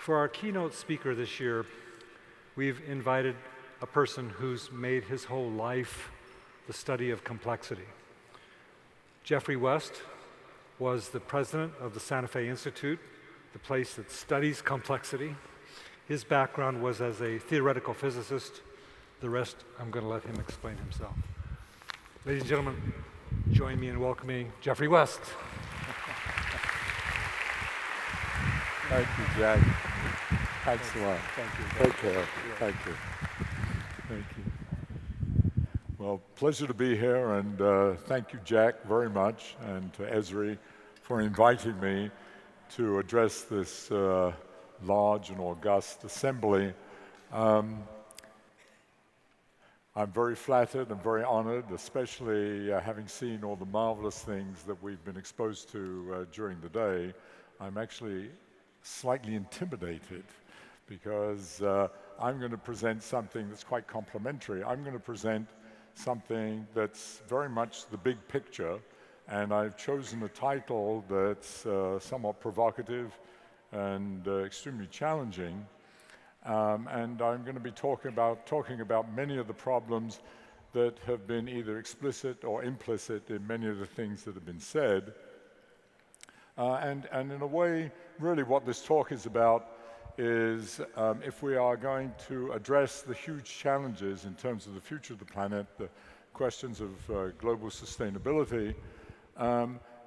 For our keynote speaker this year, we've invited a person who's made his whole life the study of complexity. Geoffrey West was the president of the Santa Fe Institute, the place that studies complexity. His background was as a theoretical physicist. The rest, I'm going to let him explain himself. Ladies and gentlemen, join me in welcoming Geoffrey West. Thank you, Jack. Thanks a lot. Thank you. Take care. Thank you. Thank you. Well, pleasure to be here, and thank you, Jack, very much, and to Esri for inviting me to address this large and august assembly. I'm very flattered and very honored, especially having seen all the marvelous things that we've been exposed to during the day. I'm actually slightly intimidated because I'm going to present something that's quite complimentary. I'm going to present something that's very much the big picture, and I've chosen a title that's somewhat provocative and extremely challenging. And I'm going to be talking about many of the problems that have been either explicit or implicit in many of the things that have been said. And in a way, really what this talk is about is if we are going to address the huge challenges in terms of the future of the planet, the questions of global sustainability,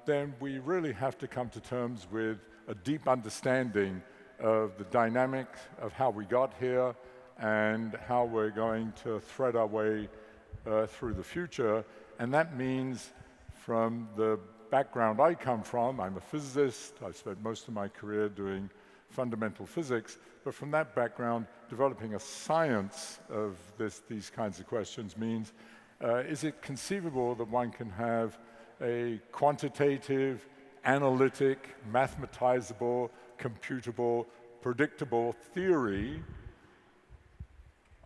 then we really have to come to terms with a deep understanding of the dynamics of how we got here and how we're going to thread our way through the future. And that means, from the background I come from, I'm a physicist. I spent most of my career doing fundamental physics, but from that background, developing a science of these kinds of questions means, is it conceivable that one can have a quantitative, analytic, mathematizable, computable, predictable theory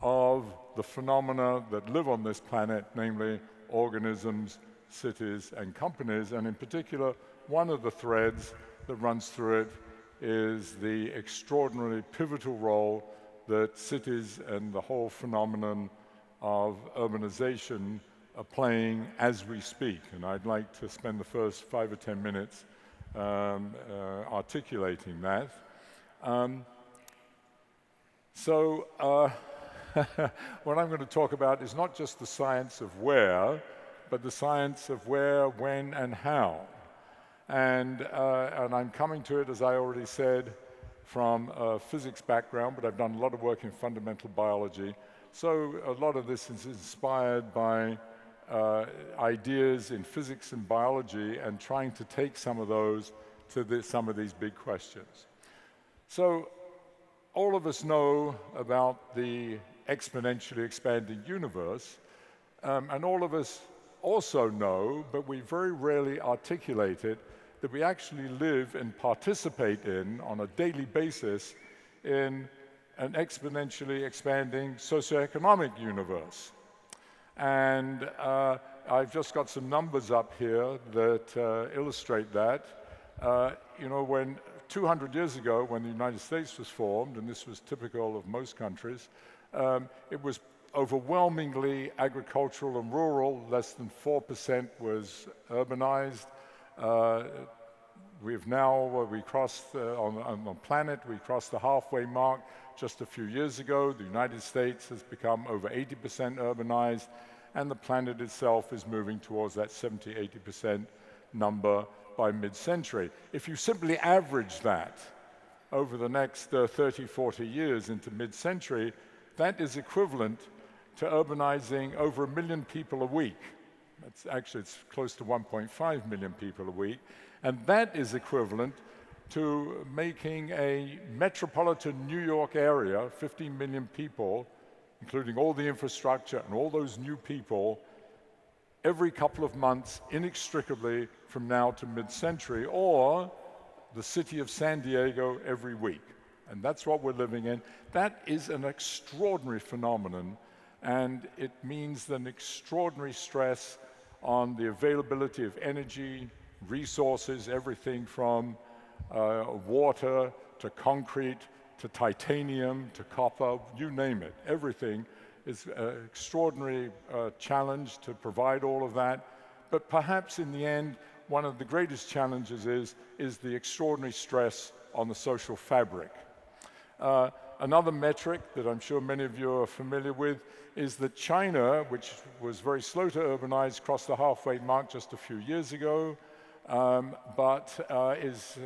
of the phenomena that live on this planet, namely organisms, cities, and companies, and in particular, one of the threads that runs through it is the extraordinarily pivotal role that cities and the whole phenomenon of urbanization are playing as we speak. And I'd like to spend the first 5 or 10 minutes articulating that. What I'm going to talk about is not just the science of where, but the science of where, when, and how. And I'm coming to it, as I already said, from a physics background, but I've done a lot of work in fundamental biology. So a lot of this is inspired by ideas in physics and biology and trying to take some of those to some of these big questions. So all of us know about the exponentially expanding universe, and all of us also know, but we very rarely articulate it, that we actually live and participate in, on a daily basis, in an exponentially expanding socioeconomic universe. And I've just got some numbers up here that illustrate that. When 200 years ago, when the United States was formed, and this was typical of most countries, it was overwhelmingly agricultural and rural. Less than 4% was urbanized. We crossed on the planet, we crossed the halfway mark just a few years ago. The United States has become over 80% urbanized, and the planet itself is moving towards that 70–80% number by mid-century. If you simply average that over the next 30–40 years into mid-century, that is equivalent to urbanizing over 1 million people a week. It's close to 1.5 million people a week, and that is equivalent to making a metropolitan New York area, 15 million people, including all the infrastructure and all those new people, every couple of months, inextricably from now to mid-century, or the city of San Diego every week. And that's what we're living in. That is an extraordinary phenomenon, and it means an extraordinary stress on the availability of energy, resources, everything from water to concrete to titanium, to copper, you name it. Everything is an extraordinary challenge to provide all of that. But perhaps in the end, one of the greatest challenges is the extraordinary stress on the social fabric. Another metric that I'm sure many of you are familiar with is that China, which was very slow to urbanize, crossed the halfway mark just a few years ago, but is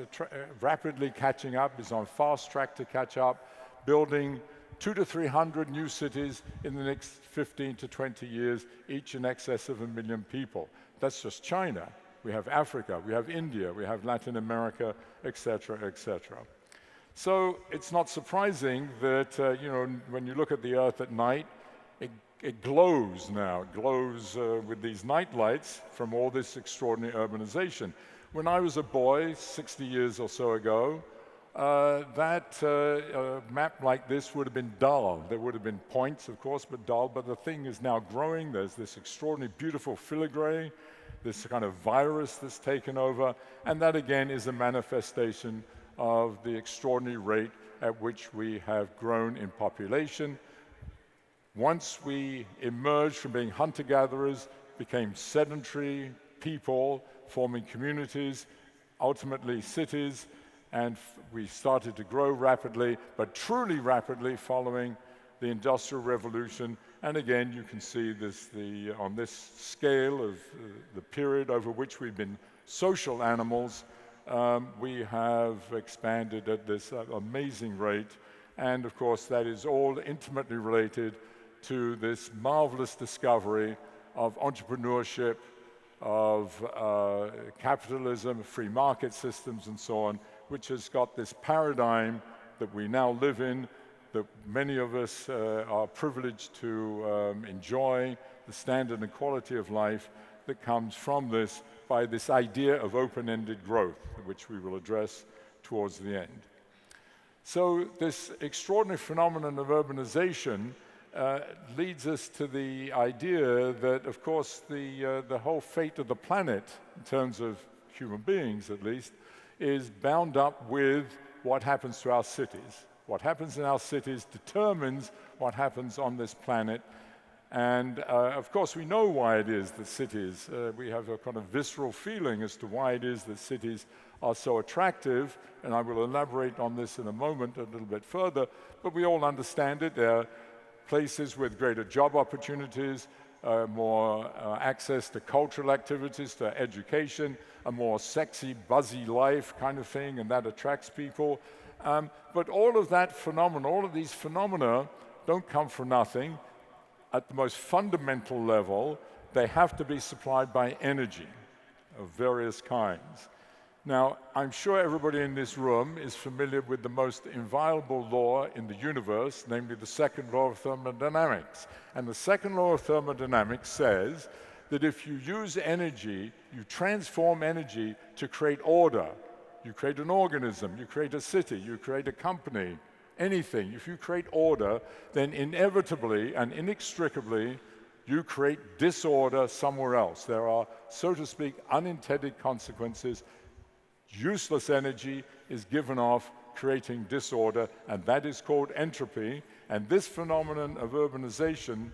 rapidly catching up, is on fast track to catch up, building 200 to 300 new cities in the next 15 to 20 years, each in excess of 1 million people. That's just China. We have Africa, we have India, we have Latin America, et cetera, et cetera. So it's not surprising that, when you look at the Earth at night, it glows now. It glows with these night lights from all this extraordinary urbanization. When I was a boy, 60 years or so ago, that map like this would have been dull. There would have been points, of course, but dull. But the thing is now growing. There's this extraordinary, beautiful filigree, this kind of virus that's taken over. And that, again, is a manifestation of the extraordinary rate at which we have grown in population. Once we emerged from being hunter-gatherers, became sedentary people, forming communities, ultimately cities, and we started to grow rapidly, but truly rapidly following the Industrial Revolution. And again, you can see this on this scale of the period over which we've been social animals. We have expanded at this amazing rate, and of course that is all intimately related to this marvelous discovery of entrepreneurship, of capitalism, free market systems and so on, which has got this paradigm that we now live in, that many of us are privileged to enjoy, the standard and quality of life that comes from this by this idea of open-ended growth, which we will address towards the end. So this extraordinary phenomenon of urbanization leads us to the idea that, of course, the whole fate of the planet, in terms of human beings at least, is bound up with what happens to our cities. What happens in our cities determines what happens on this planet. And of course, we know why it is that cities, we have a kind of visceral feeling as to why it is that cities are so attractive, and I will elaborate on this in a moment a little bit further, but we all understand it. They're places with greater job opportunities, more access to cultural activities, to education, a more sexy, buzzy life kind of thing, and that attracts people. But all of that phenomena, all of these phenomena don't come from nothing. At the most fundamental level, they have to be supplied by energy of various kinds. Now, I'm sure everybody in this room is familiar with the most inviolable law in the universe, namely the Second Law of Thermodynamics. And the Second Law of Thermodynamics says that if you use energy, you transform energy to create order. You create an organism, you create a city, you create a company, anything. If you create order, then inevitably and inextricably, you create disorder somewhere else. There are, so to speak, unintended consequences. Useless energy is given off, creating disorder, and that is called entropy. And this phenomenon of urbanization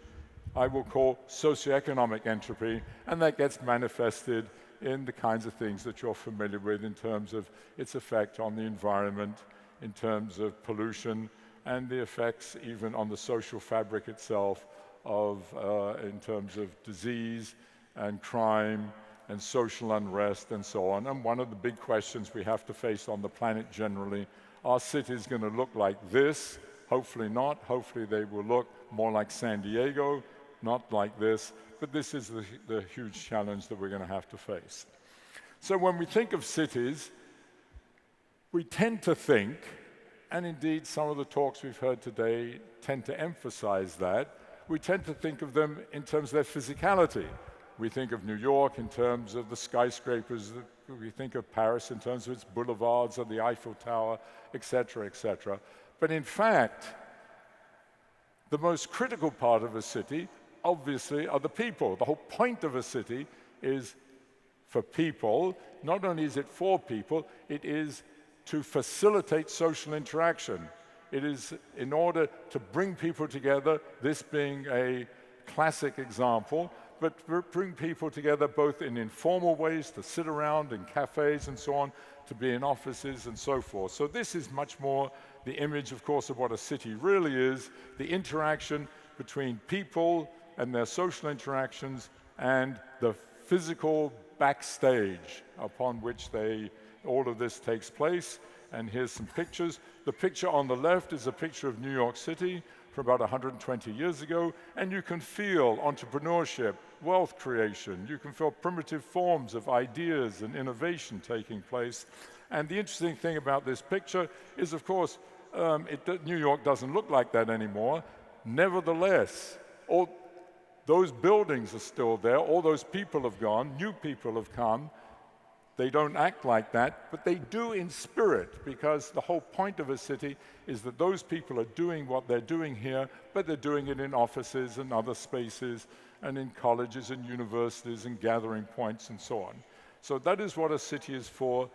I will call socio-economic entropy, and that gets manifested in the kinds of things that you're familiar with in terms of its effect on the environment, in terms of pollution, and the effects even on the social fabric itself in terms of disease and crime and social unrest and so on. And one of the big questions we have to face on the planet generally, are cities going to look like this? Hopefully not. Hopefully they will look more like San Diego, not like this. But this is the huge challenge that we're going to have to face. So when we think of cities, we tend to think, and indeed some of the talks we've heard today tend to emphasize that, we tend to think of them in terms of their physicality. We think of New York in terms of the skyscrapers, we think of Paris in terms of its boulevards or the Eiffel Tower, et cetera, et cetera. But in fact, the most critical part of a city, obviously, are the people. The whole point of a city is for people. Not only is it for people, it is to facilitate social interaction. It is in order to bring people together, this being a classic example, but bring people together both in informal ways, to sit around in cafes and so on, to be in offices and so forth. So this is much more the image, of course, of what a city really is, the interaction between people and their social interactions and the physical backstage upon which all of this takes place. And here's some pictures. The picture on the left is a picture of New York City from about 120 years ago, and you can feel entrepreneurship, wealth creation, you can feel primitive forms of ideas and innovation taking place. And the interesting thing about this picture is, of course, New York doesn't look like that anymore. Nevertheless, all those buildings are still there, all those people have gone, new people have come. They don't act like that, but they do in spirit, because the whole point of a city is that those people are doing what they're doing here, but they're doing it in offices and other spaces and in colleges and universities and gathering points and so on. So that is what a city is for,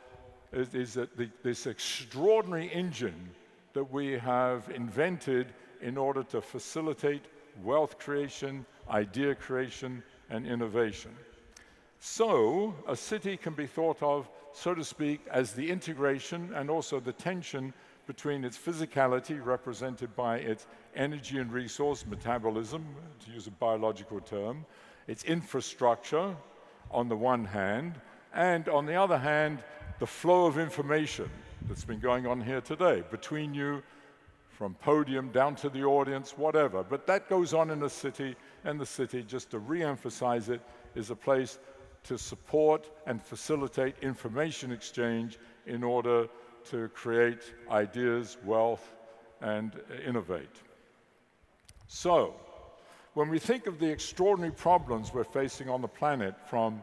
is that this extraordinary engine that we have invented in order to facilitate wealth creation, idea creation, and innovation. So a city can be thought of, so to speak, as the integration and also the tension between its physicality, represented by its energy and resource metabolism, to use a biological term, its infrastructure on the one hand, and on the other hand, the flow of information that's been going on here today, between you, from podium down to the audience, whatever. But that goes on in a city, and the city, just to re-emphasize it, is a place to support and facilitate information exchange in order to create ideas, wealth, and innovate. So, when we think of the extraordinary problems we're facing on the planet, from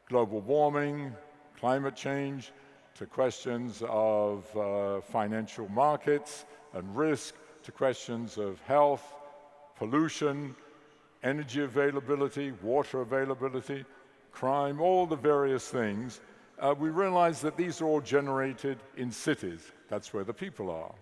global warming, climate change, to questions of financial markets and risk, to questions of health, pollution, energy availability, water availability, crime, all the various things, we realize that these are all generated in cities. That's where the people are.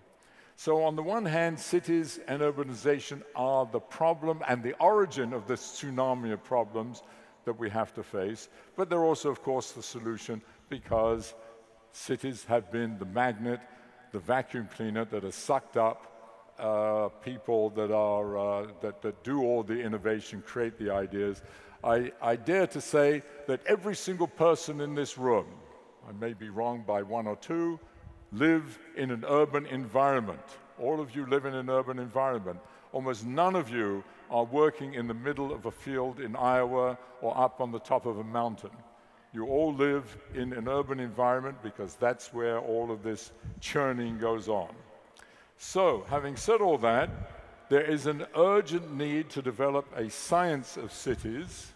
So on the one hand, cities and urbanization are the problem and the origin of this tsunami of problems that we have to face, but they're also, of course, the solution, because cities have been the magnet, the vacuum cleaner that has sucked up people that do all the innovation, create the ideas. I dare to say that every single person in this room, I may be wrong by one or two, live in an urban environment. All of you live in an urban environment. Almost none of you are working in the middle of a field in Iowa or up on the top of a mountain. You all live in an urban environment because that's where all of this churning goes on. So, having said all that, there is an urgent need to develop a science of cities,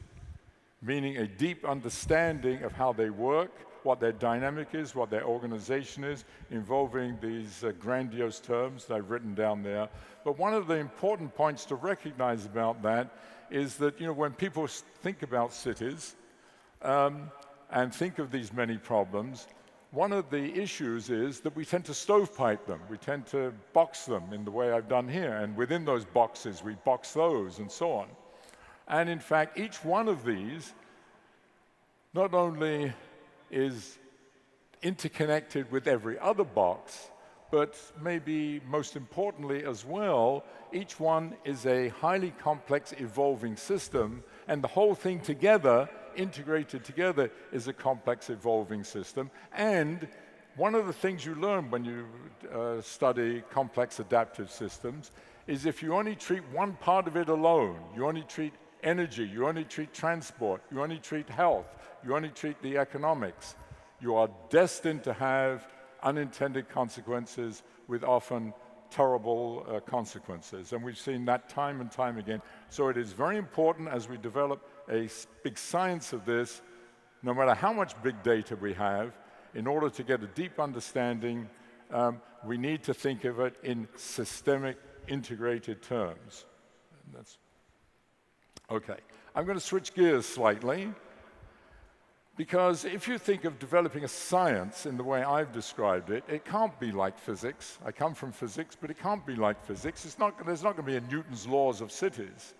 meaning a deep understanding of how they work, what their dynamic is, what their organization is, involving these grandiose terms that I've written down there. But one of the important points to recognize about that is that, when people think about cities and think of these many problems, one of the issues is that we tend to stovepipe them. We tend to box them in the way I've done here, and within those boxes we box those and so on. And in fact, each one of these not only is interconnected with every other box, but maybe most importantly as well, each one is a highly complex evolving system, and the whole thing together, integrated together, is a complex evolving system. And one of the things you learn when you study complex adaptive systems is if you only treat one part of it alone, you only treat energy, you only treat transport, you only treat health, you only treat the economics, you are destined to have unintended consequences with often terrible consequences. And we've seen that time and time again. So it is very important as we develop a big science of this, no matter how much big data we have, in order to get a deep understanding, we need to think of it in systemic, integrated terms. And that's okay. I'm going to switch gears slightly. Because if you think of developing a science in the way I've described it, it can't be like physics. I come from physics, but it can't be like physics. There's not going to be a Newton's laws of cities.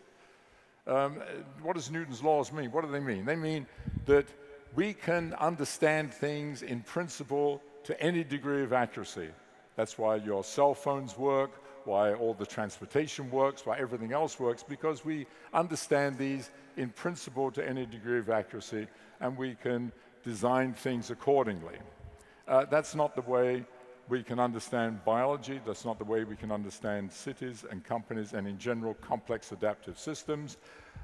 What does Newton's laws mean? What do they mean? They mean that we can understand things in principle to any degree of accuracy. That's why your cell phones work, why all the transportation works, why everything else works, because we understand these in principle to any degree of accuracy, and we can design things accordingly. That's not the way we can understand biology, that's not the way we can understand cities and companies and in general complex adaptive systems.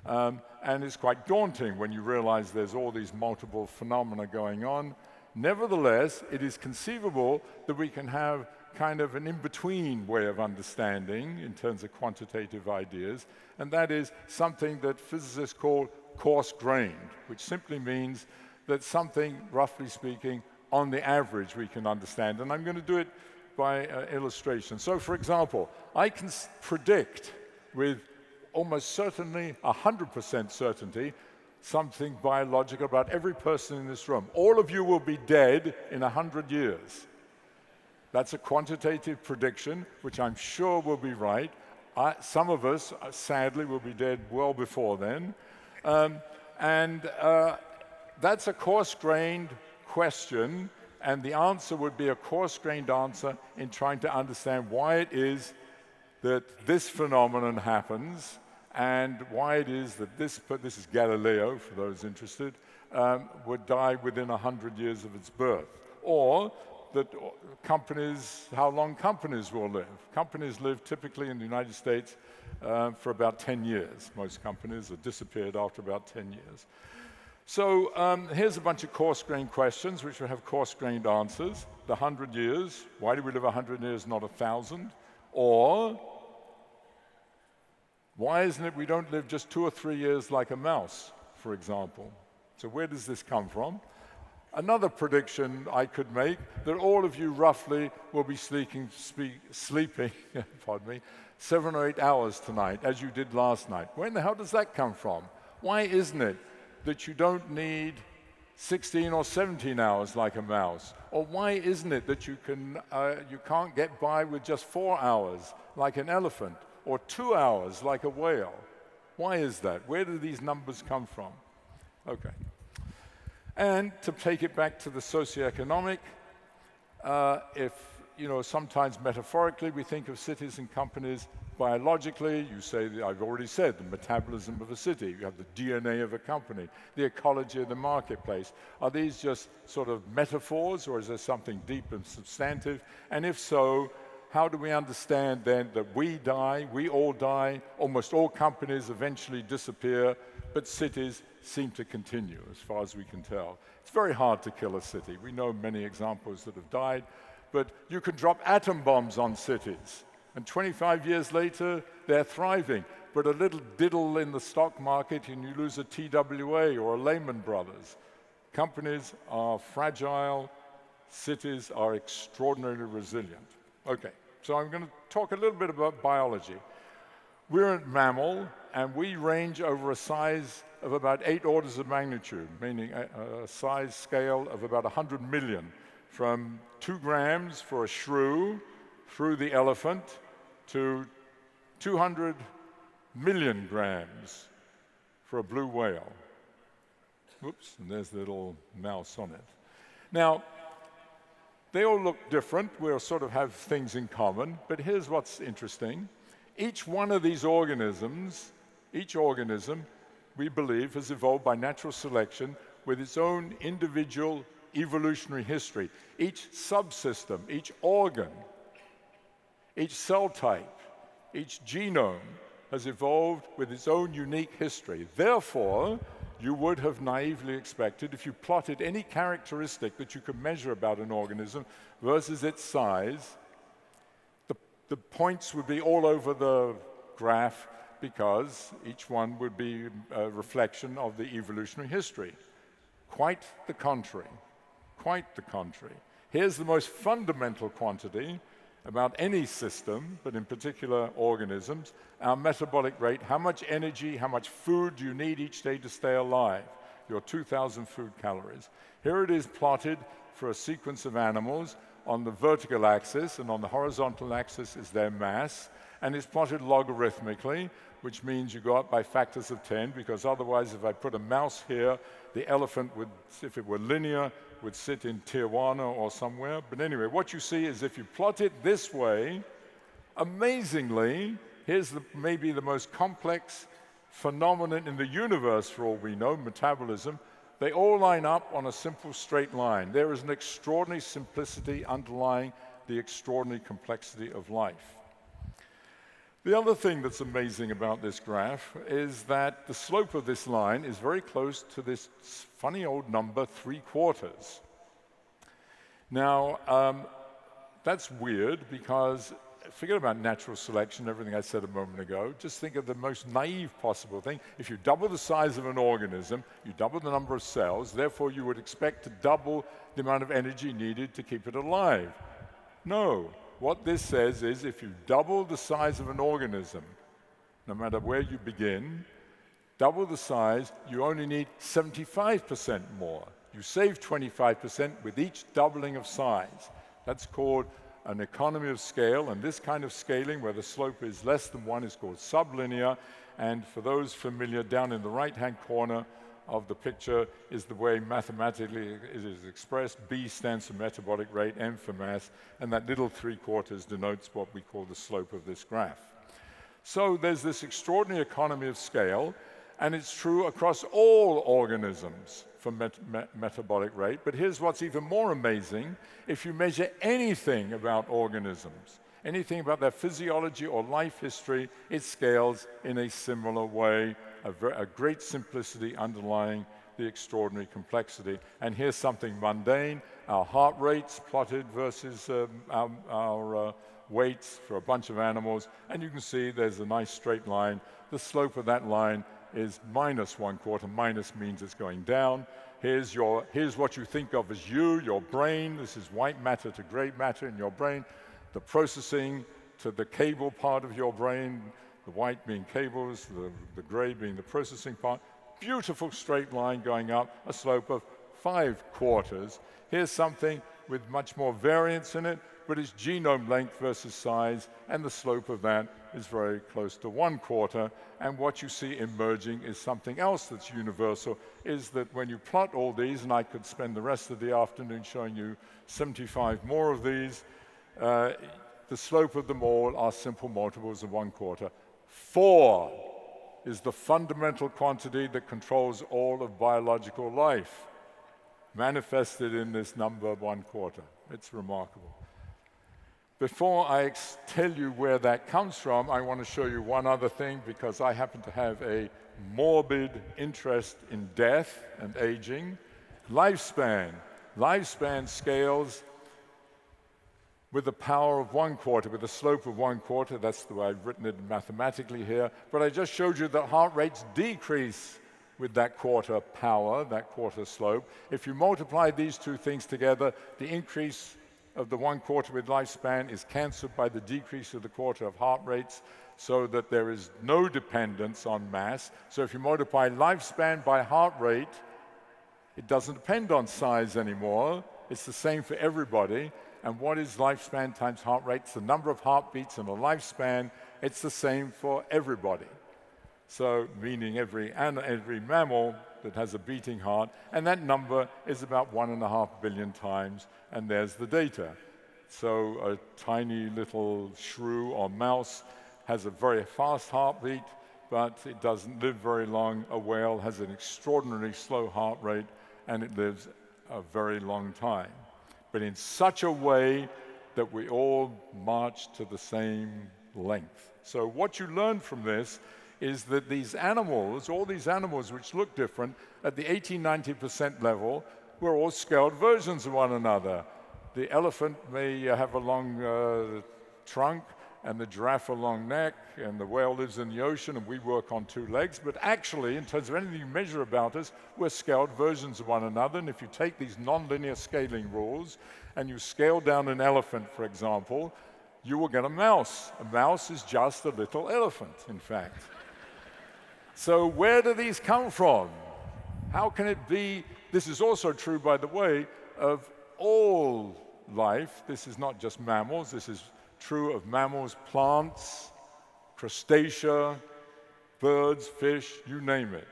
And it's quite daunting when you realize there's all these multiple phenomena going on. Nevertheless, it is conceivable that we can have kind of an in-between way of understanding in terms of quantitative ideas, and that is something that physicists call coarse-grained, which simply means that something, roughly speaking, on the average we can understand. And I'm going to do it by illustration. So, for example, I can predict with almost certainly 100% certainty something biological about every person in this room. All of you will be dead in 100 years. That's a quantitative prediction, which I'm sure will be right. Some of us, sadly, will be dead well before then. That's a coarse-grained question, and the answer would be a coarse-grained answer in trying to understand why it is that this phenomenon happens, and why it is that this is Galileo, for those interested, would die within 100 years of its birth. Or that companies, how long companies will live. Companies live typically in the United States for about 10 years. Most companies have disappeared after about 10 years. So here's a bunch of coarse-grained questions which will have coarse-grained answers. The 100 years, why do we live 100 years, not 1,000? Or, why isn't it we don't live just 2 or 3 years like a mouse, for example? So where does this come from? Another prediction I could make, that all of you roughly will be sleeping pardon me, 7 or 8 hours tonight, as you did last night. Where in the hell does that come from? Why isn't it that you don't need 16 or 17 hours like a mouse? Or why isn't it that you can't get by with just 4 hours like an elephant, or 2 hours like a whale? Why is that? Where do these numbers come from? Okay. And to take it back to the socioeconomic, sometimes metaphorically we think of cities and companies biologically. You say, I've already said, the metabolism of a city. You have the DNA of a company, the ecology of the marketplace. Are these just sort of metaphors, or is there something deep and substantive? And if so, how do we understand then that we die, we all die, almost all companies eventually disappear, but cities seem to continue, as far as we can tell. It's very hard to kill a city. We know many examples that have died, but you can drop atom bombs on cities, and 25 years later, they're thriving. But a little diddle in the stock market, and you lose a TWA or a Lehman Brothers. Companies are fragile, cities are extraordinarily resilient. Okay, so I'm going to talk a little bit about biology. We're a mammal, and we range over a size of about 8 orders of magnitude, meaning a size scale of about 100 million, from 2 grams for a shrew through the elephant to 200 million grams for a blue whale. Oops, and there's the little mouse on it. Now, they all look different. We'll sort of have things in common, but here's what's interesting. Each one of these organisms, each organism, we believe, has evolved by natural selection with its own individual evolutionary history. Each subsystem, each organ, each cell type, each genome has evolved with its own unique history. Therefore, you would have naively expected, if you plotted any characteristic that you could measure about an organism versus its size, the points would be all over the graph, because each one would be a reflection of the evolutionary history. Quite the contrary. Quite the contrary. Here's the most fundamental quantity about any system, but in particular organisms: our metabolic rate. How much energy, how much food do you need each day to stay alive? your 2,000 food calories. Here it is plotted for a sequence of animals. On the vertical axis and on the horizontal axis is their mass, and it's plotted logarithmically, which means you go up by factors of 10, because otherwise if I put a mouse here, the elephant would, if it were linear, would sit in Tijuana or somewhere. But anyway, what you see is if you plot it this way, amazingly, here's maybe the most complex phenomenon in the universe for all we know, metabolism. They all line up on a simple straight line. There is an extraordinary simplicity underlying the extraordinary complexity of life. The other thing that's amazing about this graph is that the slope of this line is very close to this funny old number 3/4. Now, that's weird because forget about natural selection, everything I said a moment ago. Just think of the most naive possible thing. If you double the size of an organism, you double the number of cells, therefore you would expect to double the amount of energy needed to keep it alive. No. What this says is if you double the size of an organism, no matter where you begin, double the size, you only need 75% more. You save 25% with each doubling of size. That's called an economy of scale, and this kind of scaling where the slope is less than 1 is called sublinear, and for those familiar, down in the right-hand corner of the picture is the way mathematically it is expressed. B stands for metabolic rate, M for mass, and that little 3/4 denotes what we call the slope of this graph. So there's this extraordinary economy of scale, and it's true across all organisms for metabolic rate. But here's what's even more amazing. If you measure anything about organisms, anything about their physiology or life history, it scales in a similar way, a great simplicity underlying the extraordinary complexity. And here's something mundane, our heart rates plotted versus our weights for a bunch of animals, and you can see there's a nice straight line. The slope of that line is -1/4. Minus means it's going down. Here's what you think of as your brain. This is white matter to gray matter in your brain. The processing to the cable part of your brain, the white being cables, the gray being the processing part. Beautiful straight line going up, a slope of 5/4. Here's something with much more variance in it, but it's genome length versus size, and the slope of that is very close to 1/4. And what you see emerging is something else that's universal, is that when you plot all these, and I could spend the rest of the afternoon showing you 75 more of these, the slope of them all are simple multiples of 1/4. 4 is the fundamental quantity that controls all of biological life, manifested in this number 1/4. It's remarkable. Before I tell you where that comes from, I want to show you one other thing, because I happen to have a morbid interest in death and aging. Lifespan. Lifespan scales with the power of 1/4, with a slope of 1/4. That's the way I've written it mathematically here. But I just showed you that heart rates decrease with that quarter power, that quarter slope. If you multiply these two things together, the increase of the 1/4 with lifespan is cancelled by the decrease of the quarter of heart rates, so that there is no dependence on mass. So if you multiply lifespan by heart rate, it doesn't depend on size anymore. It's the same for everybody. And what is lifespan times heart rate? It's the number of heartbeats in a lifespan. It's the same for everybody. So meaning every mammal that has a beating heart, and that number is about 1.5 billion times, and there's the data. So a tiny little shrew or mouse has a very fast heartbeat, but it doesn't live very long. A whale has an extraordinarily slow heart rate, and it lives a very long time, but in such a way that we all march to the same length. So what you learn from this is that these animals, all these animals which look different, at the 80–90% level, we're all scaled versions of one another. The elephant may have a long trunk, and the giraffe a long neck, and the whale lives in the ocean, and we work on 2 legs. But actually, in terms of anything you measure about us, we're scaled versions of one another. And if you take these nonlinear scaling rules, and you scale down an elephant, for example, you will get a mouse. A mouse is just a little elephant, in fact. So where do these come from? How can it be? This is also true, by the way, of all life. This is not just mammals. This is true of mammals, plants, crustacea, birds, fish, you name it.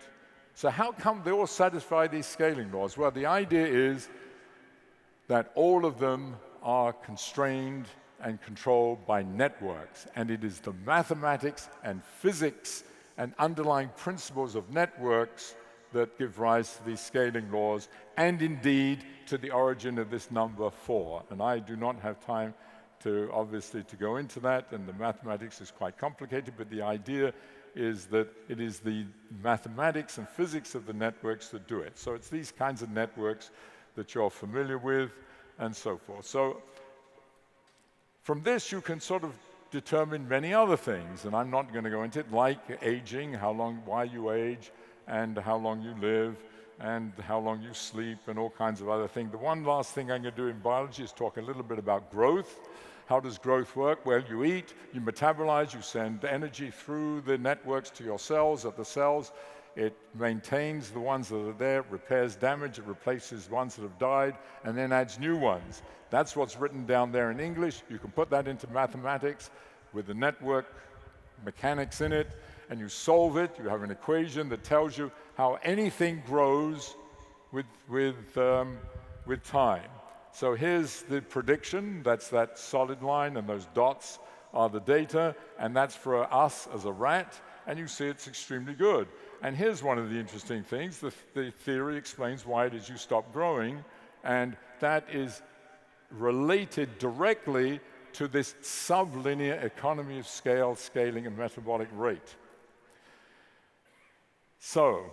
So how come they all satisfy these scaling laws? Well, the idea is that all of them are constrained and controlled by networks, and it is the mathematics and physics and underlying principles of networks that give rise to these scaling laws, and indeed to the origin of this number 4. And I do not have time to, obviously, to go into that, and the mathematics is quite complicated, but the idea is that it is the mathematics and physics of the networks that do it. So it's these kinds of networks that you're familiar with, and so forth. So from this, you can sort of determine many other things, and I'm not going to go into it, like aging, why you age, and how long you live, and how long you sleep, and all kinds of other things. The one last thing I'm going to do in biology is talk a little bit about growth. How does growth work? Well, you eat, you metabolize, you send energy through the networks to your cells. At the cells, it maintains the ones that are there, it repairs damage, it replaces ones that have died, and then adds new ones. That's what's written down there in English. You can put that into mathematics with the network mechanics in it, and you solve it. You have an equation that tells you how anything grows with time. So here's the prediction. That's that solid line, and those dots are the data, and that's for us as a rat, and you see it's extremely good. And here's one of the interesting things. The theory explains why it is you stop growing, and that is related directly to this sublinear economy of scale, scaling, and metabolic rate. So,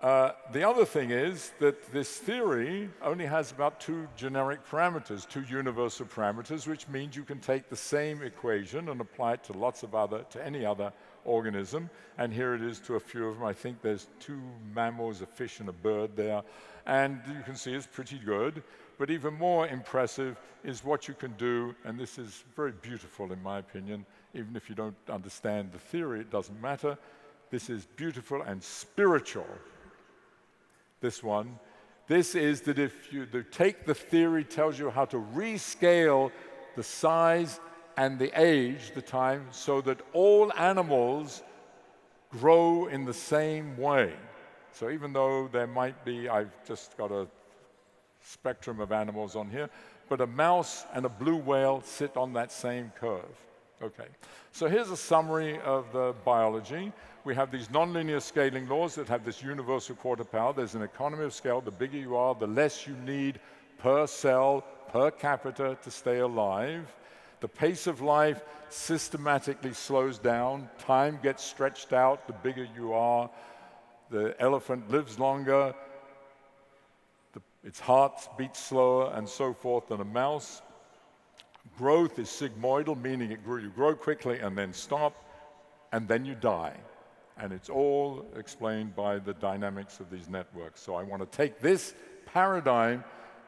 the other thing is that this theory only has about 2 generic parameters, 2 universal parameters, which means you can take the same equation and apply it to any other organism. And here it is to a few of them. I think there's 2 mammals, a fish, and a bird there. And you can see it's pretty good. But even more impressive is what you can do, and this is very beautiful in my opinion. Even if you don't understand the theory, it doesn't matter. This is beautiful and spiritual. This one. This is that if you take the theory, tells you how to rescale the size and the age, the time, so that all animals grow in the same way. So even though there might be, I've just got a spectrum of animals on here, but a mouse and a blue whale sit on that same curve. Okay, so here's a summary of the biology. We have these nonlinear scaling laws that have this universal quarter power. There's an economy of scale. The bigger you are, the less you need per cell, per capita to stay alive. The pace of life systematically slows down. Time gets stretched out the bigger you are. The elephant lives longer. Its heart beats slower and so forth than a mouse. Growth is sigmoidal, meaning you grow quickly and then stop, and then you die. And it's all explained by the dynamics of these networks. So I want to take this paradigm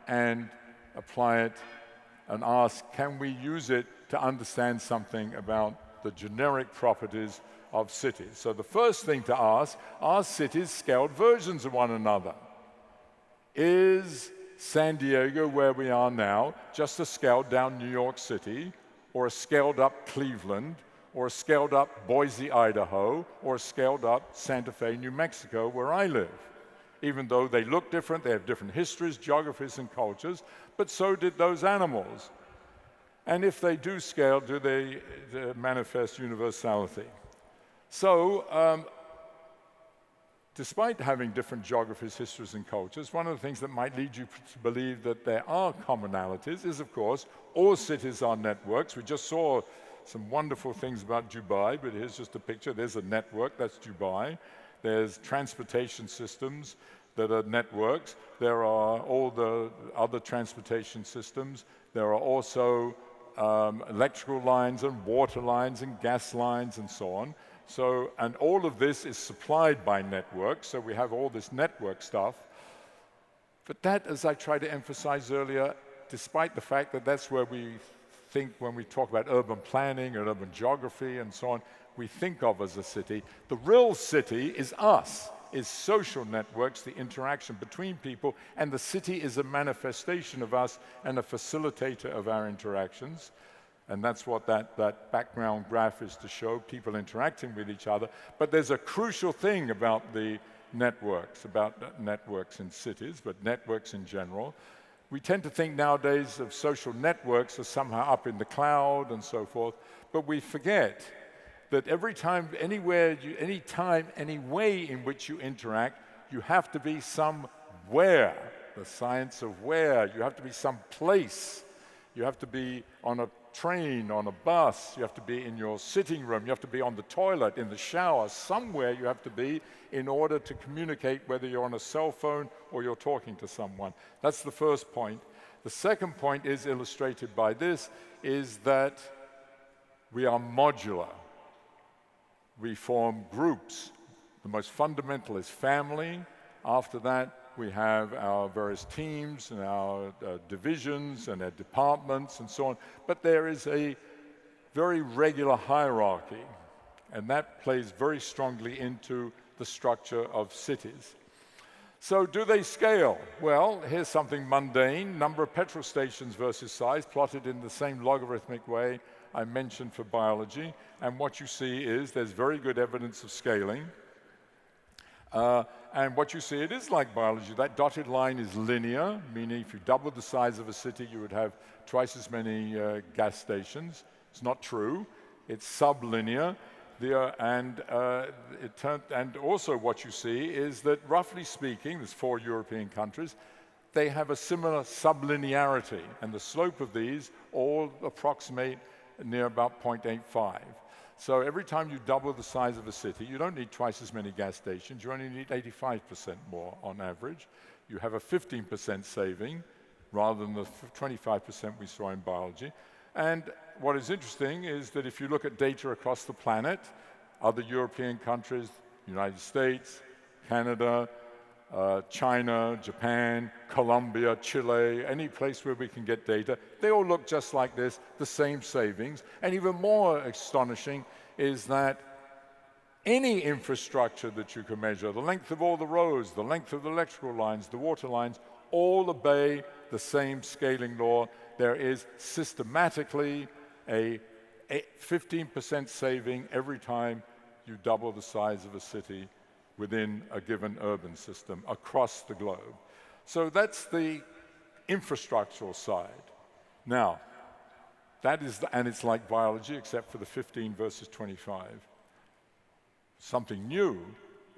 and apply it and ask, can we use it to understand something about the generic properties of cities? So the first thing to ask, are cities scaled versions of one another? Is San Diego, where we are now, just a scaled down New York City, or a scaled up Cleveland, or a scaled up Boise, Idaho, or a scaled up Santa Fe, New Mexico, where I live? Even though they look different, they have different histories, geographies, and cultures, but so did those animals. And if they do scale, do they manifest universality? So, despite having different geographies, histories, and cultures, one of the things that might lead you to believe that there are commonalities is, of course, all cities are networks. We just saw some wonderful things about Dubai, but here's just a picture. There's a network, that's Dubai. There's transportation systems that are networks. There are all the other transportation systems. There are also electrical lines and water lines and gas lines and so on. So, and all of this is supplied by networks, so we have all this network stuff. But that, as I tried to emphasize earlier, despite the fact that that's where we think when we talk about urban planning and urban geography and so on, we think of as a city, the real city is us. is social networks, the interaction between people, and the city is a manifestation of us and a facilitator of our interactions. And that's what that background graph is to show, people interacting with each other. But there's a crucial thing about the networks, in cities, but networks in general. We tend to think nowadays of social networks as somehow up in the cloud and so forth, but we forget that every time, anywhere, any way in which you interact, you have to be somewhere, the science of where. You have to be someplace. You have to be on a train, on a bus, you have to be in your sitting room, you have to be on the toilet, in the shower, somewhere you have to be in order to communicate, whether you're on a cell phone or you're talking to someone. That's the first point. The second point is illustrated by this, is that we are modular. We form groups. The most fundamental is family. After that, we have our various teams and our divisions and our departments and so on. But there is a very regular hierarchy, and that plays very strongly into the structure of cities. So do they scale? Well, here's something mundane. Number of petrol stations versus size, plotted in the same logarithmic way I mentioned for biology. And what you see is there's very good evidence of scaling. And what you see, it is like biology. That dotted line is linear, meaning if you doubled the size of a city, you would have twice as many gas stations. It's not true. It's sublinear. And also what you see is that, roughly speaking, there's 4 European countries, they have a similar sublinearity, and the slope of these all approximate near about 0.85. So every time you double the size of a city, you don't need twice as many gas stations, you only need 85% more on average. You have a 15% saving rather than the 25% we saw in biology. And what is interesting is that if you look at data across the planet, other European countries, United States, Canada, China, Japan, Colombia, Chile, any place where we can get data, they all look just like this, the same savings. And even more astonishing is that any infrastructure that you can measure, the length of all the roads, the length of the electrical lines, the water lines, all obey the same scaling law. There is systematically a 15% saving every time you double the size of a city within a given urban system across the globe. So that's the infrastructural side. Now, that is, and it's like biology except for the 15 versus 25. Something new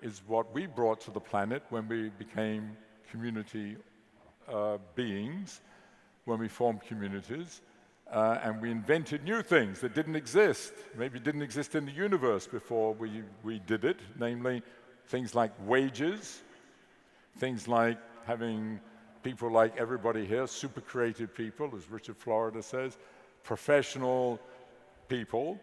is what we brought to the planet when we became community beings, when we formed communities, and we invented new things that didn't exist, maybe didn't exist in the universe before we did it, namely things like wages, things like having people like everybody here, super creative people, as Richard Florida says, professional people.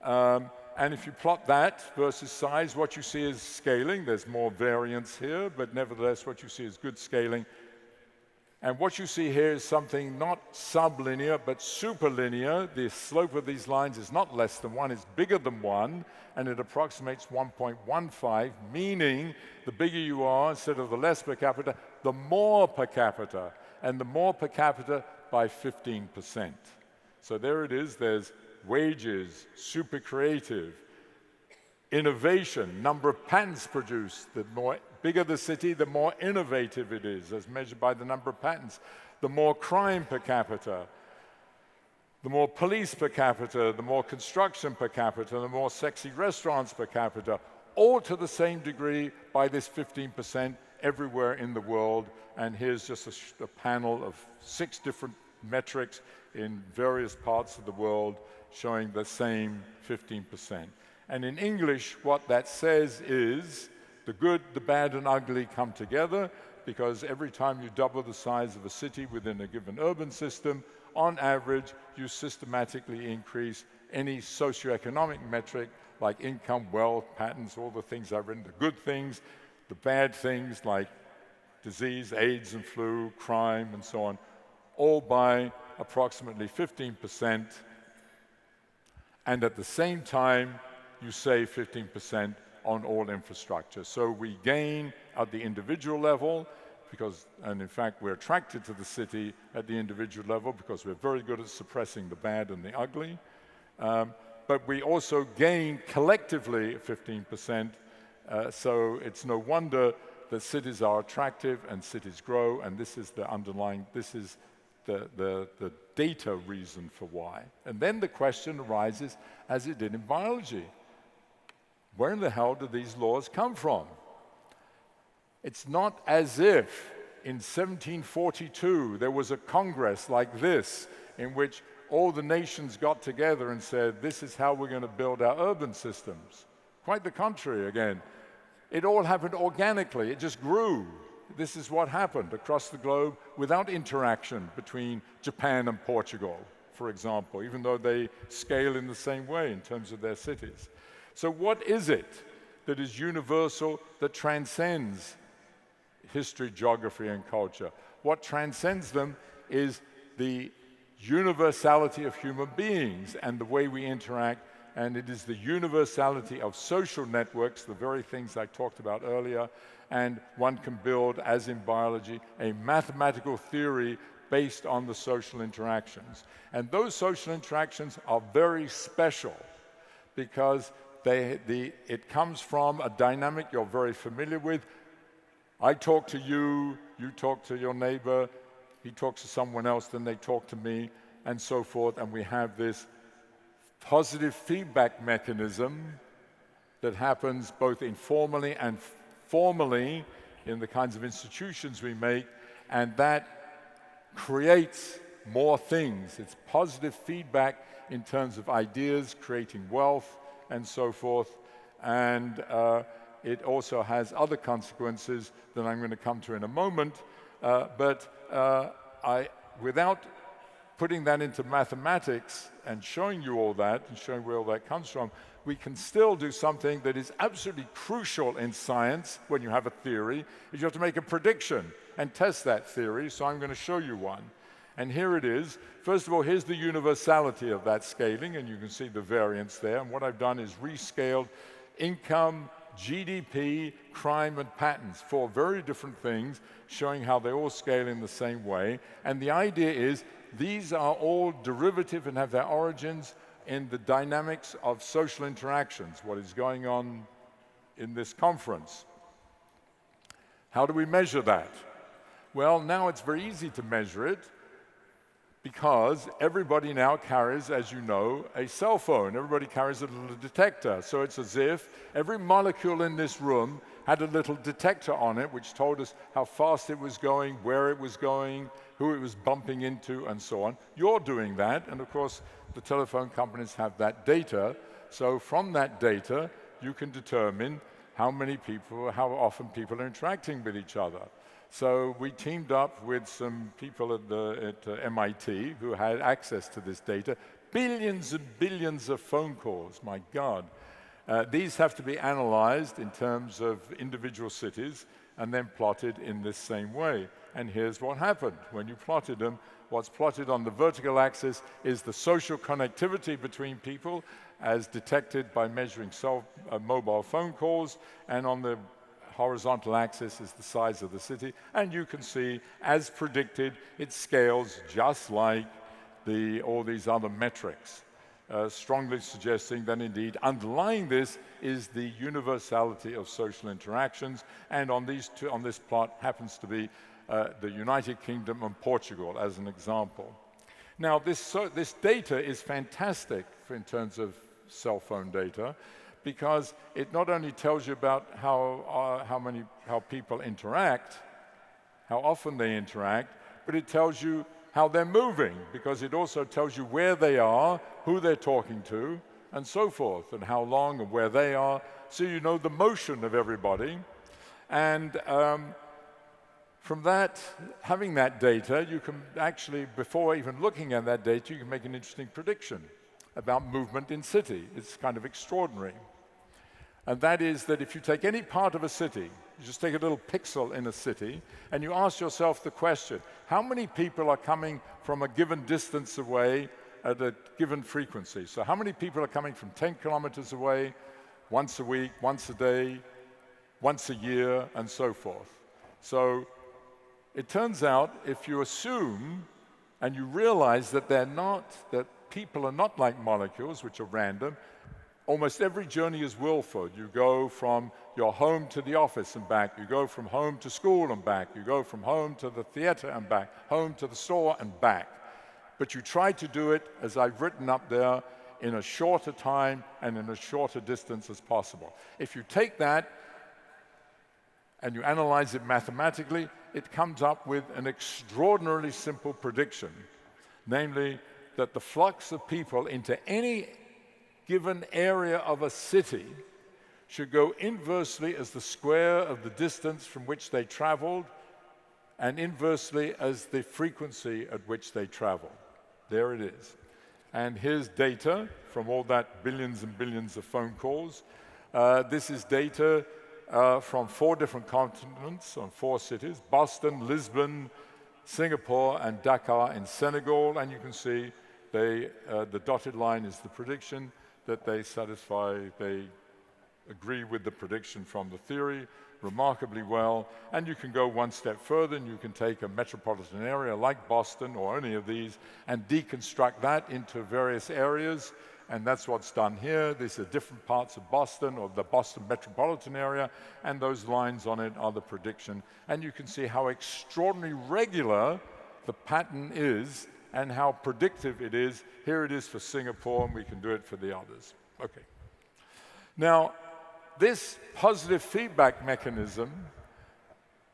And if you plot that versus size, what you see is scaling. There's more variance here, but nevertheless, what you see is good scaling. And what you see here is something not sublinear, but superlinear. The slope of these lines is not less than 1, it's bigger than 1, and it approximates 1.15, meaning the bigger you are, instead of the less per capita, the more per capita, and the more per capita by 15%. So there it is, there's wages, super creative, innovation, number of patents produced. The bigger the city, the more innovative it is, as measured by the number of patents. The more crime per capita, the more police per capita, the more construction per capita, the more sexy restaurants per capita, all to the same degree by this 15% everywhere in the world. And here's just a panel of 6 different metrics in various parts of the world showing the same 15%. And in English, what that says is the good, the bad, and ugly come together, because every time you double the size of a city within a given urban system, on average, you systematically increase any socioeconomic metric like income, wealth, patents, all the things I've written, the good things, the bad things like disease, AIDS and flu, crime, and so on, all by approximately 15%. And at the same time, you save 15% on all infrastructure. So we gain at the individual level, and in fact we're attracted to the city at the individual level because we're very good at suppressing the bad and the ugly. But we also gain collectively 15%, so it's no wonder that cities are attractive and cities grow, and this is the underlying, this is the data reason for why. And then the question arises, as it did in biology, where in the hell do these laws come from? It's not as if in 1742 there was a congress like this in which all the nations got together and said, this is how we're going to build our urban systems. Quite the contrary again. It all happened organically, it just grew. This is what happened across the globe without interaction between Japan and Portugal, for example, even though they scale in the same way in terms of their cities. So what is it that is universal, that transcends history, geography, and culture? What transcends them is the universality of human beings and the way we interact, and it is the universality of social networks, the very things I talked about earlier, and one can build, as in biology, a mathematical theory based on the social interactions. And those social interactions are very special because it comes from a dynamic you're very familiar with. I talk to you, you talk to your neighbor, he talks to someone else, then they talk to me, and so forth, and we have this positive feedback mechanism that happens both informally and formally in the kinds of institutions we make, and that creates more things. It's positive feedback in terms of ideas, creating wealth, and so forth, and it also has other consequences that I'm going to come to in a moment, without putting that into mathematics and showing you all that, and showing where all that comes from, we can still do something that is absolutely crucial in science when you have a theory, is you have to make a prediction and test that theory, so I'm going to show you one. And here it is. First of all, here's the universality of that scaling, and you can see the variance there. And what I've done is rescaled income, GDP, crime, and patents, 4 very different things, showing how they all scale in the same way. And the idea is these are all derivative and have their origins in the dynamics of social interactions, what is going on in this conference. How do we measure that? Well, now it's very easy to measure it because everybody now carries, as you know, a cell phone. Everybody carries a little detector. So it's as if every molecule in this room had a little detector on it which told us how fast it was going, where it was going, who it was bumping into, and so on. You're doing that, and of course the telephone companies have that data. So from that data, you can determine how often people are interacting with each other. So we teamed up with some people at MIT who had access to this data. Billions and billions of phone calls, my God. These have to be analyzed in terms of individual cities and then plotted in this same way. And here's what happened. When you plotted them, what's plotted on the vertical axis is the social connectivity between people as detected by measuring mobile phone calls, and on the horizontal axis is the size of the city, and you can see, as predicted, it scales just like all these other metrics, strongly suggesting that indeed underlying this is the universality of social interactions, and on this plot happens to be the United Kingdom and Portugal as an example. Now this data is fantastic in terms of cell phone data, because it not only tells you about how people interact, how often they interact, but it tells you how they're moving, because it also tells you where they are, who they're talking to, and so forth, and how long and where they are, so you know the motion of everybody. And from that, having that data, you can actually, before even looking at that data, you can make an interesting prediction about movement in city. It's kind of extraordinary. And that is that if you take any part of a city, you just take a little pixel in a city, and you ask yourself the question, how many people are coming from a given distance away at a given frequency? So how many people are coming from 10 kilometers away, once a week, once a day, once a year, and so forth. So it turns out if you assume and you realize that that people are not like molecules, which are random, almost every journey is willful. You go from your home to the office and back. You go from home to school and back. You go from home to the theater and back, home to the store and back. But you try to do it, as I've written up there, in a shorter time and in a shorter distance as possible. If you take that and you analyze it mathematically, it comes up with an extraordinarily simple prediction, namely that the flux of people into any given area of a city should go inversely as the square of the distance from which they traveled and inversely as the frequency at which they travel. There it is. And here's data from all that billions and billions of phone calls. This is data from 4 different continents on 4 cities: Boston, Lisbon, Singapore, and Dakar in Senegal. And you can see the dotted line is the prediction that they agree with the prediction from the theory remarkably well. And you can go one step further and you can take a metropolitan area like Boston or any of these and deconstruct that into various areas. And that's what's done here. These are different parts of Boston or the Boston metropolitan area, and those lines on it are the prediction. And you can see how extraordinarily regular the pattern is and how predictive it is. Here it is for Singapore, and we can do it for the others. Okay. Now, this positive feedback mechanism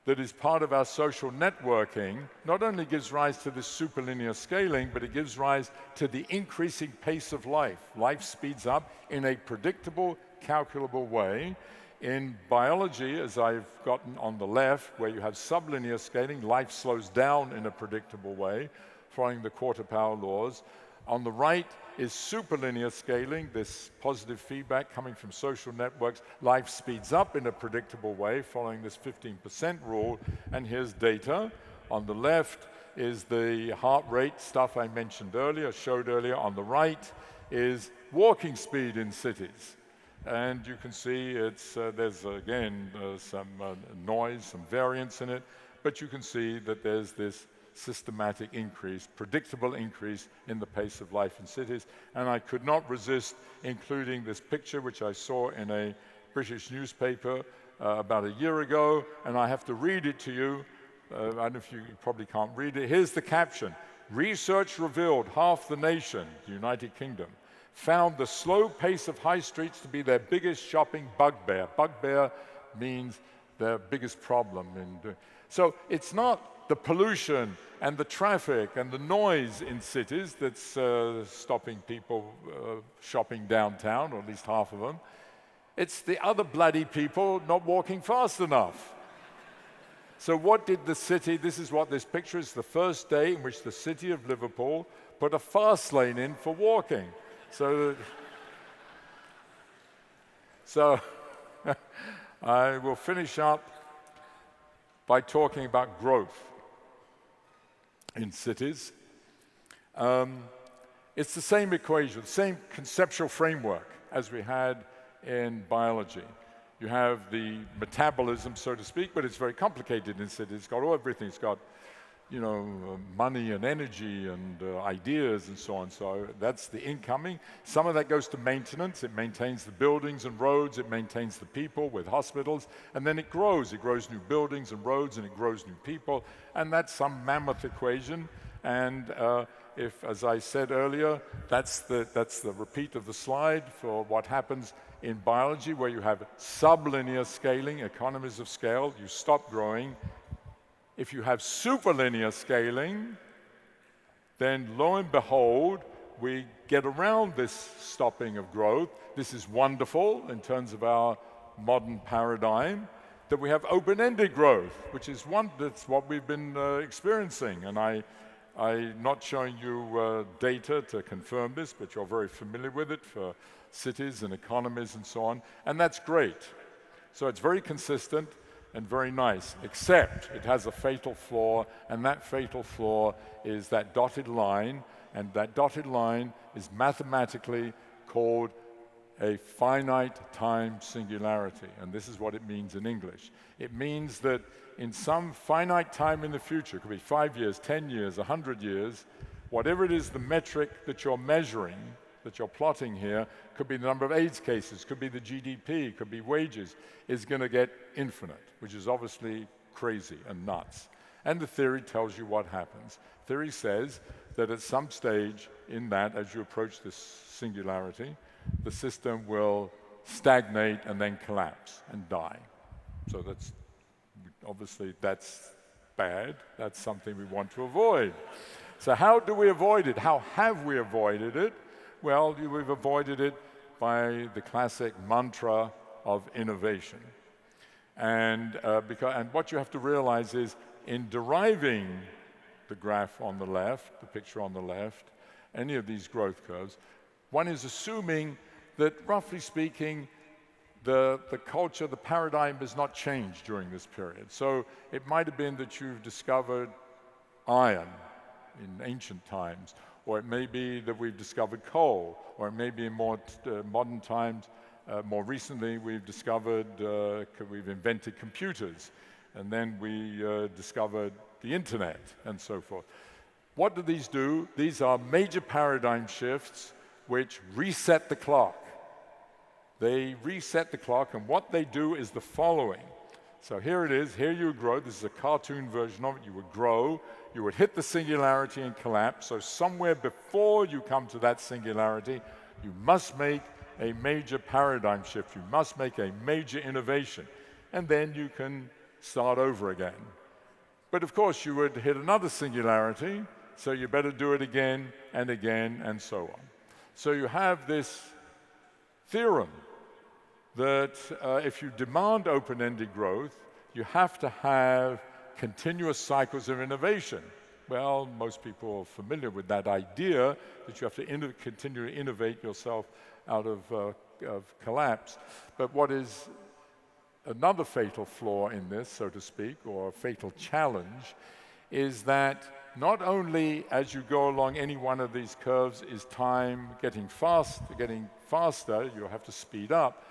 that is part of our social networking not only gives rise to this superlinear scaling, but it gives rise to the increasing pace of life. Life speeds up in a predictable, calculable way. In biology, as I've gotten on the left, where you have sublinear scaling, life slows down in a predictable way, following the quarter power laws. On the right is superlinear scaling, this positive feedback coming from social networks. Life speeds up in a predictable way, following this 15% rule. And here's data. On the left is the heart rate stuff I mentioned earlier, showed earlier. On the right is walking speed in cities. And you can see there's, again, some noise, some variance in it. But you can see that there's this systematic increase, predictable increase in the pace of life in cities. And I could not resist including this picture, which I saw in a British newspaper about a year ago, and I have to read it to you. I don't know if you probably can't read it. Here's the caption. Research revealed half the nation, the United Kingdom, found the slow pace of high streets to be their biggest shopping bugbear. Bugbear means their biggest problem. So it's not the pollution and the traffic and the noise in cities that's stopping people shopping downtown, or at least half of them. It's the other bloody people not walking fast enough. So what did the city, this is what this picture is, the first day in which the city of Liverpool put a fast lane in for walking. So I will finish up by talking about growth in cities. It's the same equation, the same conceptual framework as we had in biology. You have the metabolism, so to speak, but it's very complicated in cities. It's got everything. It's got, money and energy and ideas and so on. So that's the incoming. Some of that goes to maintenance. It maintains the buildings and roads. It maintains the people with hospitals. And then it grows. It grows new buildings and roads, and it grows new people. And that's some mammoth equation. And if, as I said earlier, that's the repeat of the slide for what happens in biology, where you have sublinear scaling, economies of scale. You stop growing. If you have superlinear scaling, then lo and behold, we get around this stopping of growth. This is wonderful in terms of our modern paradigm, that we have open-ended growth, which is that's what we've been experiencing. And I'm not showing you data to confirm this, but you're very familiar with it for cities and economies and so on, and that's great. So it's very consistent and very nice, except it has a fatal flaw, and that fatal flaw is that dotted line, and that dotted line is mathematically called a finite time singularity, and this is what it means in English. It means that in some finite time in the future, it could be 5 years, 10 years, 100 years, whatever it is the metric that you're measuring, that you're plotting here, could be the number of AIDS cases, could be the GDP, could be wages, is going to get infinite, which is obviously crazy and nuts. And the theory tells you what happens. Theory says that at some stage in that, as you approach this singularity, the system will stagnate and then collapse and die. So that's obviously that's bad. That's something we want to avoid. So how do we avoid it? How have we avoided it? Well, we've avoided it by the classic mantra of innovation. And what you have to realize is in deriving the graph on the left, the picture on the left, any of these growth curves, one is assuming that, roughly speaking, the culture, the paradigm has not changed during this period. So it might have been that you've discovered iron in ancient times, or it may be that we've discovered coal, or it may be in more modern times, more recently we've discovered, we've invented computers, and then we discovered the internet, and so forth. What do these do? These are major paradigm shifts which reset the clock. They reset the clock, and what they do is the following. So here it is, here you would grow, this is a cartoon version of it, you would grow, you would hit the singularity and collapse, so somewhere before you come to that singularity, you must make a major paradigm shift, you must make a major innovation, and then you can start over again. But of course you would hit another singularity, so you better do it again, and so on. So you have this theorem that if you demand open-ended growth, you have to have continuous cycles of innovation. Well, most people are familiar with that idea that you have to continue to innovate yourself out of collapse. But what is another fatal flaw in this, so to speak, or a fatal challenge, is that not only as you go along any one of these curves is time getting faster, you'll have to speed up,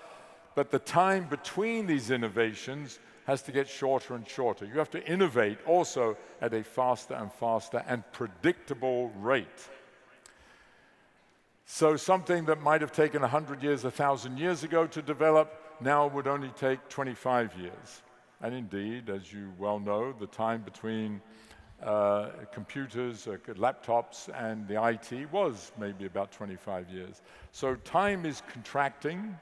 but the time between these innovations has to get shorter and shorter. You have to innovate also at a faster and faster and predictable rate. So something that might have taken 100 years, 1,000 years ago to develop, now would only take 25 years. And indeed, as you well know, the time between computers, laptops, and the IT was maybe about 25 years. So time is contracting,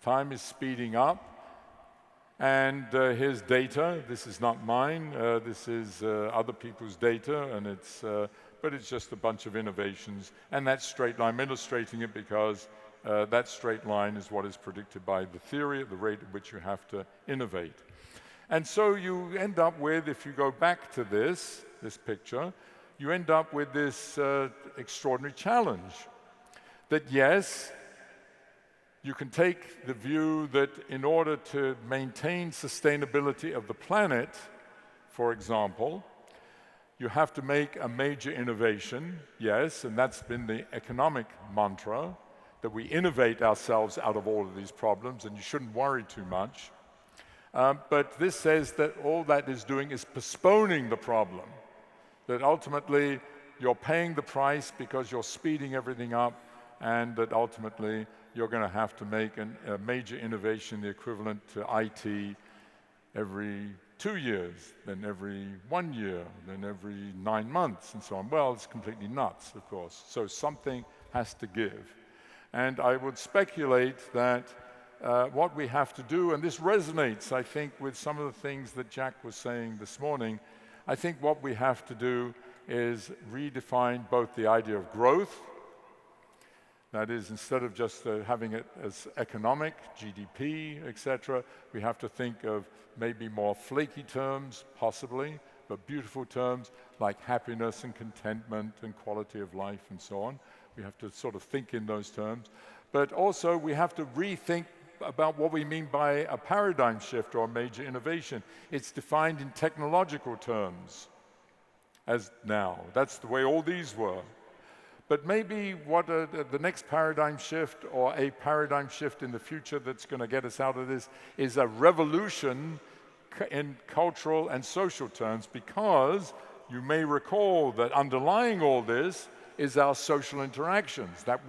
time is speeding up, and here's data. This is not mine, this is other people's data, and but it's just a bunch of innovations, and that straight line, I'm illustrating it because that straight line is what is predicted by the theory at the rate at which you have to innovate. And so you end up with, if you go back to this picture, you end up with this extraordinary challenge. That yes, you can take the view that in order to maintain sustainability of the planet, for example, you have to make a major innovation, yes, and that's been the economic mantra, that we innovate ourselves out of all of these problems, and you shouldn't worry too much. But this says that all that is doing is postponing the problem, that ultimately you're paying the price because you're speeding everything up, and that ultimately you're going to have to make a major innovation, the equivalent to IT, every 2 years, then every 1 year, then every 9 months, and so on. Well, it's completely nuts, of course. So something has to give. And I would speculate that what we have to do, and this resonates, I think, with some of the things that Jack was saying this morning, I think what we have to do is redefine both the idea of growth, that is, instead of just having it as economic, GDP, etc., we have to think of maybe more flaky terms, possibly, but beautiful terms like happiness and contentment and quality of life and so on. We have to sort of think in those terms. But also we have to rethink about what we mean by a paradigm shift or a major innovation. It's defined in technological terms as now. That's the way all these were. But maybe what the next paradigm shift, or a paradigm shift in the future that's going to get us out of this, is a revolution in cultural and social terms, because you may recall that underlying all this is our social interactions. That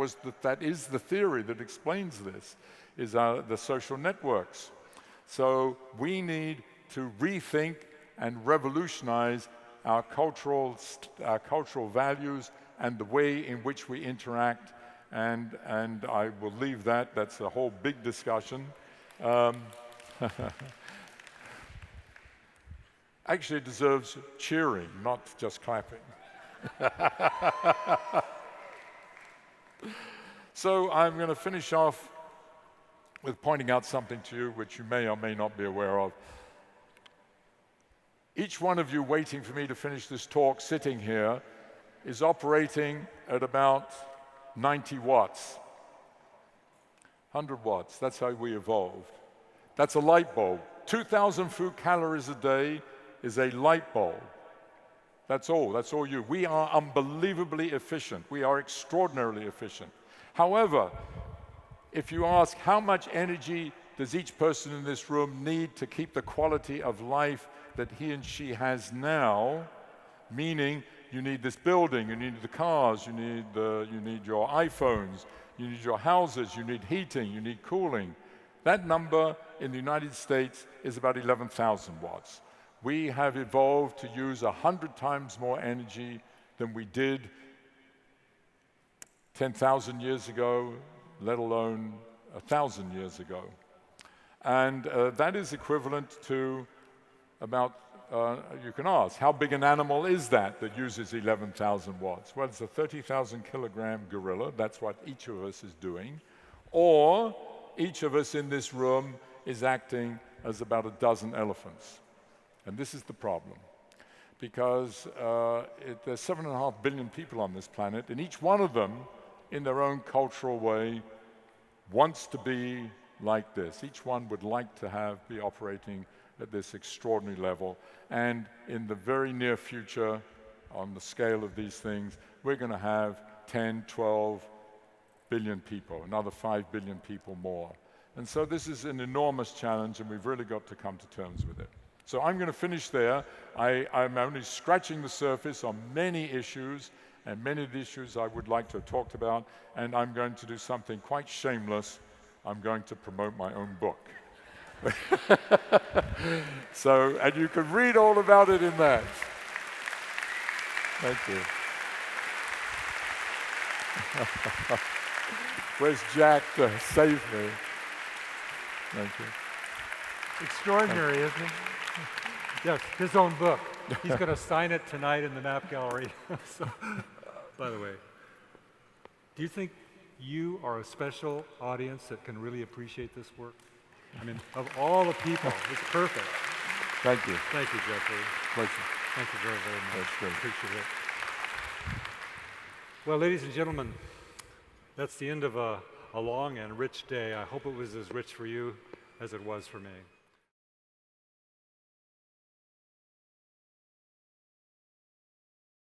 is the theory that explains this, is the social networks. So we need to rethink and revolutionize our cultural values and the way in which we interact, and I will leave that. That's a whole big discussion. Actually, it deserves cheering, not just clapping. So I'm going to finish off with pointing out something to you which you may or may not be aware of. Each one of you waiting for me to finish this talk, sitting here, is operating at about 90 watts. 100 watts, that's how we evolved. That's a light bulb. 2,000 food calories a day is a light bulb. That's all you. We are unbelievably efficient. We are extraordinarily efficient. However, if you ask how much energy does each person in this room need to keep the quality of life that he and she has now, meaning you need this building, you need the cars, you need your iPhones, you need your houses, you need heating, you need cooling. That number in the United States is about 11,000 watts. We have evolved to use 100 times more energy than we did 10,000 years ago, let alone 1,000 years ago. And that is equivalent to about, you can ask, how big an animal is that uses 11,000 watts? Well, it's a 30,000 kilogram gorilla. That's what each of us is doing. Or each of us in this room is acting as about a dozen elephants. And this is the problem. Because there's 7.5 billion people on this planet, and each one of them, in their own cultural way, wants to be like this. Each one would like to be operating at this extraordinary level. And in the very near future, on the scale of these things, we're going to have 10, 12 billion people, another 5 billion people more. And so this is an enormous challenge, and we've really got to come to terms with it. So I'm going to finish there. I'm only scratching the surface on many issues, and many of the issues I would like to have talked about, and I'm going to do something quite shameless. I'm going to promote my own book. So, and you can read all about it in that. Thank you. Where's Jack to save me? Thank you. Extraordinary, isn't it? Yes, his own book. He's going to sign it tonight in the Knapp Gallery. So, by the way, do you think you are a special audience that can really appreciate this work? I mean, of all the people, it's perfect. Thank you. Thank you, Geoffrey. Pleasure. Thank you very, very much. That's great. Appreciate it. Well, ladies and gentlemen, that's the end of a long and rich day. I hope it was as rich for you as it was for me.